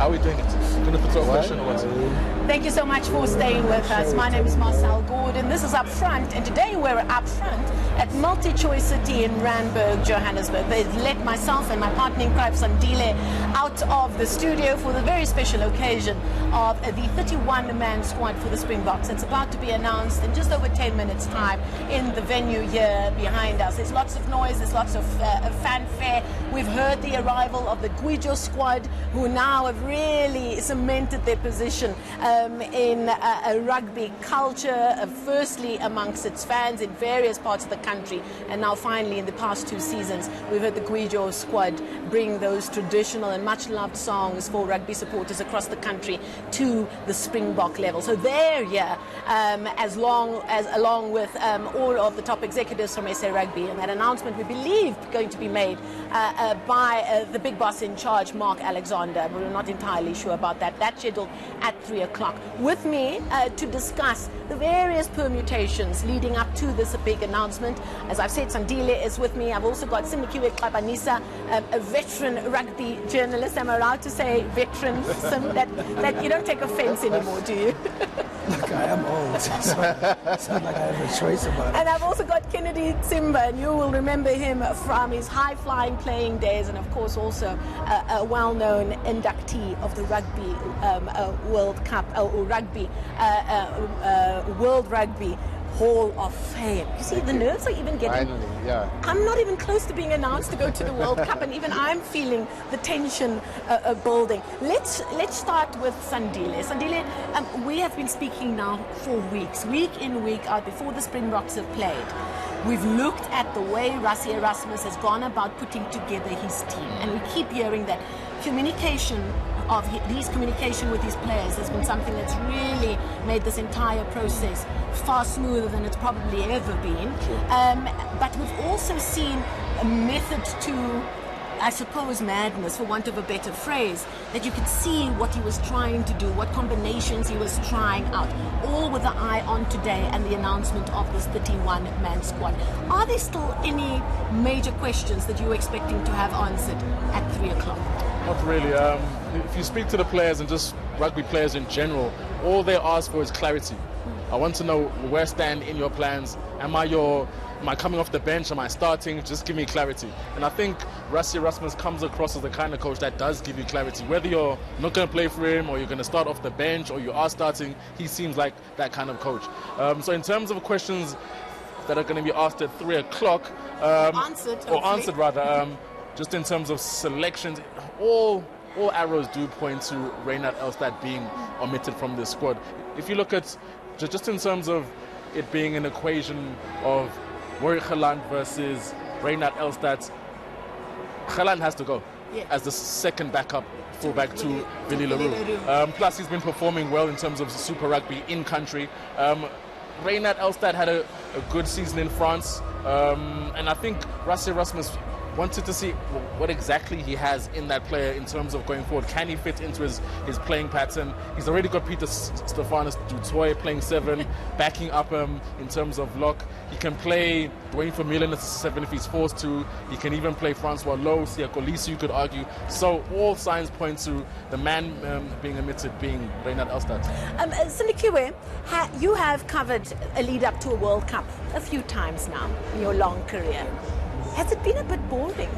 How are we doing it? Going to put a question or what? Thank you so much for staying with us. My name is Marcel Gordon. This is Up Front, and today we're up front at MultiChoice City in Randburg, Johannesburg. They've let myself and my partner in crime, Sandile, out of the studio for the very special occasion of the 31-man squad for the Springboks. It's about to be announced in just over 10 minutes' time in the venue here behind us. There's lots of noise, there's lots of fanfare. We've heard the arrival of the Gwijo squad, who now have really cemented their position in a rugby culture, firstly amongst its fans in various parts of the country, and now finally in the past 2 seasons we've heard the Gwijo squad bring those traditional and much loved songs for rugby supporters across the country to the Springbok level. So they're here along with all of the top executives from SA Rugby, and that announcement we believe going to be made by the big boss in charge, Mark Alexander. We're not entirely sure about that. That's scheduled at 3 o'clock. With me to discuss the various permutations leading up to this big announcement, as I've said, Sandile is with me. I've also got Sinikiwe Xabanisa, a veteran rugby journalist. Am I allowed to say veteran, Sim? That you don't take offense anymore, do you? Look, I am old, so it's not like I have a choice about it. And I've also got Kennedy Tsimba, and you will remember him from his high-flying playing days, and of course also a well-known inductee of the Rugby World Cup, or Rugby World Rugby Hall of Fame. You see, the nerves are even getting... Finally, yeah. I'm not even close to being announced to go to the World Cup, and even I'm feeling the tension building. Let's start with Sandile. Sandile, we have been speaking now for weeks, week in, week out, before the Springboks have played. We've looked at the way Rassie Erasmus has gone about putting together his team, and we keep hearing that communication with his players has been something that's really made this entire process far smoother than it's probably ever been. But we've also seen a method to, I suppose, madness, for want of a better phrase, that you could see what he was trying to do, what combinations he was trying out, all with the eye on today and the announcement of this 31-man squad. Are there still any major questions that you're expecting to have answered at 3 o'clock? Not really. If you speak to the players and just rugby players in general, all they ask for is clarity. I want to know where I stand in your plans. Am I coming off the bench? Am I starting? Just give me clarity. And I think Rassie Erasmus comes across as the kind of coach that does give you clarity. Whether you're not going to play for him, or you're going to start off the bench, or you are starting, he seems like that kind of coach. So in terms of questions that are going to be asked at 3 o'clock, answered rather, just in terms of selections, all arrows do point to Reynard Elstad being omitted from this squad. If you look at just in terms of it being an equation of Rory Geland versus Reynard Elstad, Geland has to go as the second backup fullback to Billy Leroux. Plus, he's been performing well in terms of Super Rugby in country. Reynard Elstad had a good season in France, and I think Rassie Erasmus wanted to see what exactly he has in that player in terms of going forward. Can he fit into his playing pattern? He's already got Peter Stefanus Dutoy playing 7, backing up him in terms of lock. He can play Dwayne Vermeulen as 7 if he's forced to. He can even play Francois Lowe, Siya Kolisi, you could argue. So all signs point to the man being omitted being Reynard Elstad. Sinikiwe, you have covered a lead up to a World Cup a few times now in your long career. Has it been a bit boring?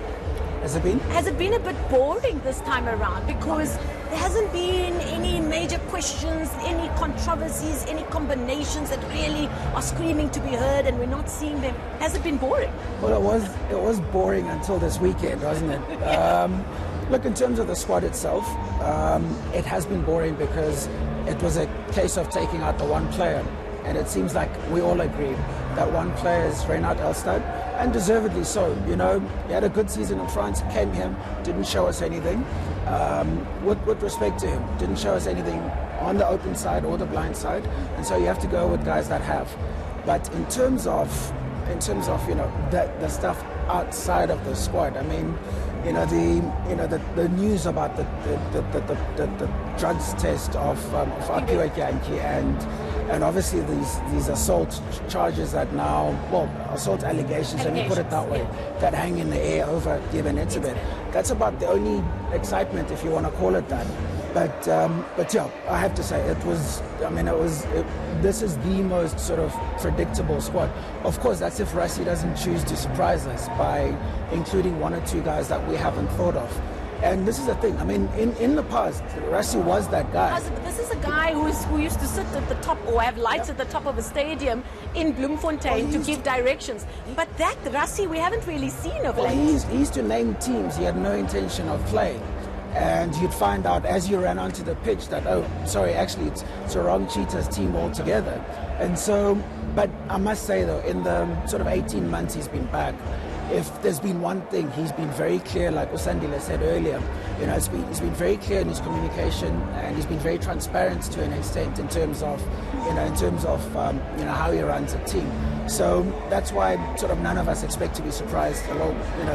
Has it been? Has it been a bit boring this time around? Because there hasn't been any major questions, any controversies, any combinations that really are screaming to be heard, and we're not seeing them. Has it been boring? Well, it was boring until this weekend, wasn't it? Look, in terms of the squad itself, it has been boring because it was a case of taking out the one player. And it seems like we all agree that one player is Reynard Elstad, and deservedly so. You know, he had a good season in France, came here, didn't show us anything. With respect to him, didn't show us anything on the open side or the blind side, and so you have to go with guys that have. But in terms of the stuff outside of the squad, I mean, the news about the drugs test of Akiwa Yankee And obviously these assault charges that now, well, assault allegations, let me put it that way, that hang in the air over Given Etzebeth. That's about the only excitement, if you want to call it that. But yeah, I have to say, this is the most sort of predictable squad. Of course, that's if Rassie doesn't choose to surprise us by including one or two guys that we haven't thought of. And this is the thing, I mean, in the past, Rassie was that guy. This is a guy who used to sit at the top or have lights at the top of a stadium in Bloemfontein to give directions. But that Rassie we haven't really seen of late. He used to name teams he had no intention of playing. And you'd find out as you ran onto the pitch that, oh, sorry, actually it's a wrong Cheetahs team altogether. And so, but I must say though, in the sort of 18 months he's been back, if there's been one thing, he's been very clear, like Usandile said earlier, he's been very clear in his communication, and he's been very transparent to an extent in terms of how he runs a team. So that's why sort of none of us expect to be surprised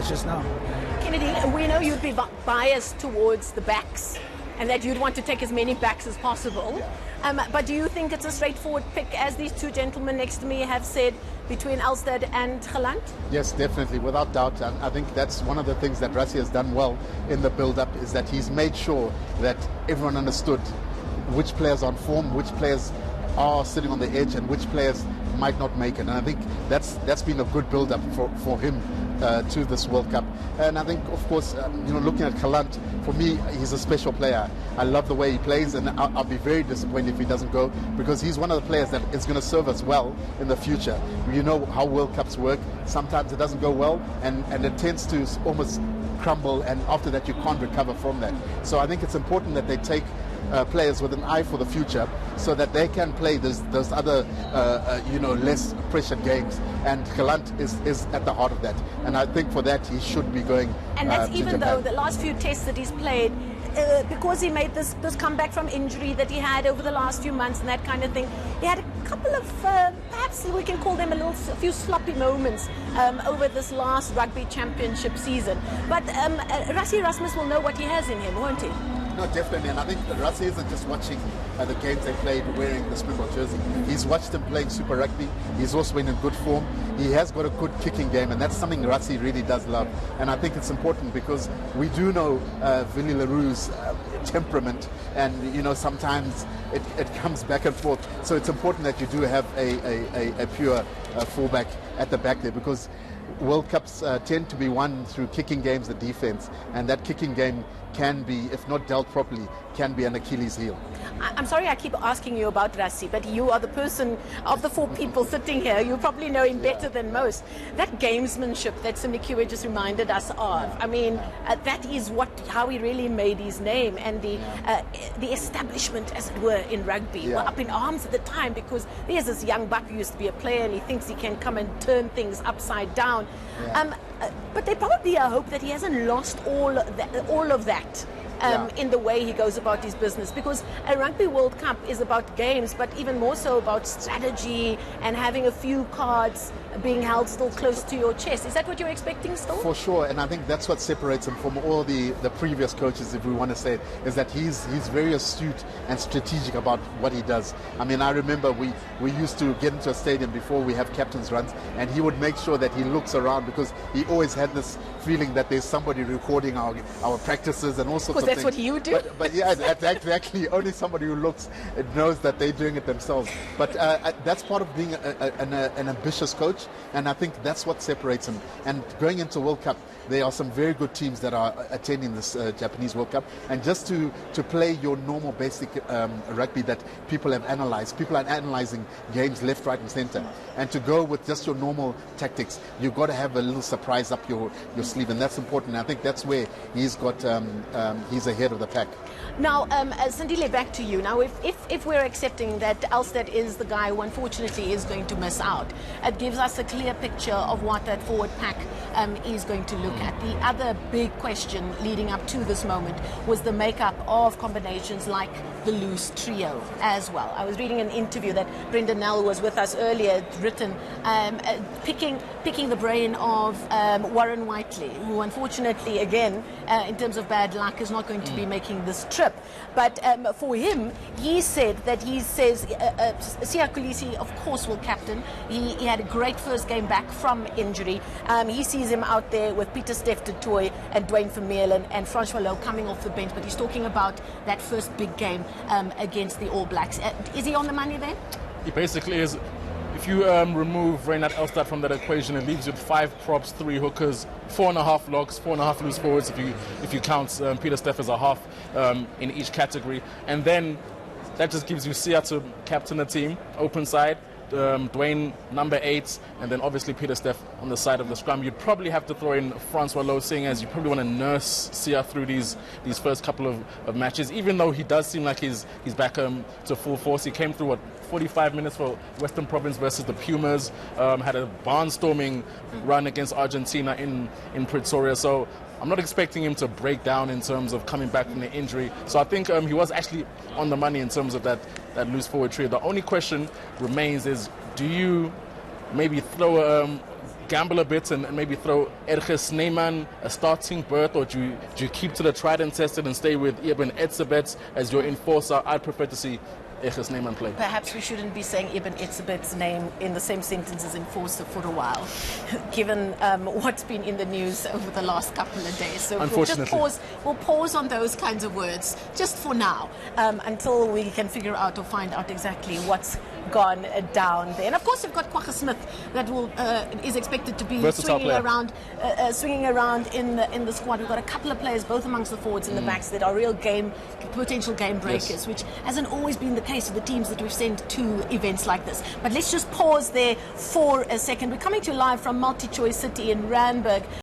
just now. Kennedy, we know you'd be biased towards the backs and that you'd want to take as many backs as possible. But do you think it's a straightforward pick, as these two gentlemen next to me have said, between Elstad and Gelant? Yes, definitely, without doubt. And I think that's one of the things that Rassie has done well in the build-up, is that he's made sure that everyone understood which players are on form, which players are sitting on the edge, and which players might not make it. And I think that's been a good build-up for him to this World Cup. And I think, of course, looking at Gelant, for me, he's a special player. I love the way he plays, and I'll be very disappointed if he doesn't go, because he's one of the players that is going to serve us well in the future. You know how World Cups work. Sometimes it doesn't go well, and it tends to almost crumble, and after that you can't recover from that. So I think it's important that they take players with an eye for the future, so that they can play those other less pressured games, and Gelant is at the heart of that, and I think for that he should be going. And that's even Japan. though the last few tests that he's played, because he made this comeback from injury that he had over the last few months and that kind of thing, he had a couple of perhaps we can call them a few sloppy moments over this last rugby championship season. But Rassie Erasmus will know what he has in him, won't he? No, definitely, and I think Rassie isn't just watching the games they played wearing the Springbok jersey. He's watched them playing Super Rugby. He's also been in good form. He has got a good kicking game, and that's something Rassie really does love. And I think it's important, because we do know Willie Leroux's temperament, and sometimes it comes back and forth. So it's important that you do have a pure fullback at the back there, because World Cups tend to be won through kicking games, the defense, and that kicking game can be, if not dealt properly, can be an Achilles heel. I'm sorry I keep asking you about Rassie, but you are the person of the four people sitting here. You probably know him better than most. That gamesmanship that Simikiwe just reminded us of, I mean, that is how he really made his name, and the establishment, as it were, in rugby were up in arms at the time, because there's this young buck who used to be a player and he thinks he can come and turn things upside down. But there probably a hope that he hasn't lost all of that. In the way he goes about his business, because a Rugby World Cup is about games, but even more so about strategy and having a few cards being held still close to your chest. Is that what you're expecting still? For sure, and I think that's what separates him from all the previous coaches, if we want to say it, is that he's very astute and strategic about what he does. I mean, I remember we used to get into a stadium before we have captain's runs, and he would make sure that he looks around, because he always had this feeling that there's somebody recording our practices and all sorts of things. That's what you do. But yeah, that's exactly. Only somebody who looks knows that they're doing it themselves. But that's part of being an ambitious coach, and I think that's what separates him. And going into World Cup, there are some very good teams that are attending this Japanese World Cup, and just to play your normal basic rugby that people have analysed. People are analysing games left, right and centre, and to go with just your normal tactics, you've got to have a little surprise up your sleeve, and that's important. I think that's where he's ahead of the pack. Now, Sandile, back to you. Now, if we're accepting that Elstad is the guy who unfortunately is going to miss out, it gives us us a clear picture of what that forward pack is going to look at. The other big question leading up to this moment was the makeup of combinations like the loose trio as well. I was reading an interview that Brendan Nell was with us earlier, written, picking the brain of Warren Whiteley, who unfortunately, again, in terms of bad luck, is not going to be making this trip. But for him, he said that Siya Kolisi, of course, will captain. He had a great first game back from injury. He sees him out there with Peter Steph du Toit and Dwayne Vermeulen and Francois Lowe coming off the bench, but he's talking about that first big game against the All Blacks. Is he on the money there? He basically is. If you remove Reynard Elstad from that equation, it leaves you with 5 props, 3 hookers, 4.5 locks, 4.5 loose forwards if you count Peter Steph as a half in each category. And then that just gives you Siya to captain the team, open side, Dwayne number 8, and then obviously Peter Steph on the side of the scrum. You'd probably have to throw in Francois Lowe, seeing as you probably want to nurse Siya through these first couple of matches, even though he does seem like he's back to full force. He came through 45 minutes for Western Province versus the Pumas, had a barnstorming run against Argentina in Pretoria. So I'm not expecting him to break down in terms of coming back from the injury. So I think he was actually on the money in terms of that loose forward trio. The only question remains is, do you maybe gamble a bit and maybe throw Erge Snyman a starting berth, or do you keep to the tried and tested and stay with Eben Etzebeth as your enforcer? I'd prefer to see Erge Snyman play. Perhaps we shouldn't be saying Eben Etzebeth's name in the same sentence as enforcer for a while, given what's been in the news over the last couple of days. So we'll pause on those kinds of words just for now, until we can figure out or find out exactly what's gone down there. And of course, we've got Kwagga Smith that is expected to be swinging around in the squad. We've got a couple of players, both amongst the forwards and the backs, that are real potential game breakers, which hasn't always been the case of the teams that we've sent to events like this. But let's just pause there for a second. We're coming to you live from MultiChoice City in Randburg.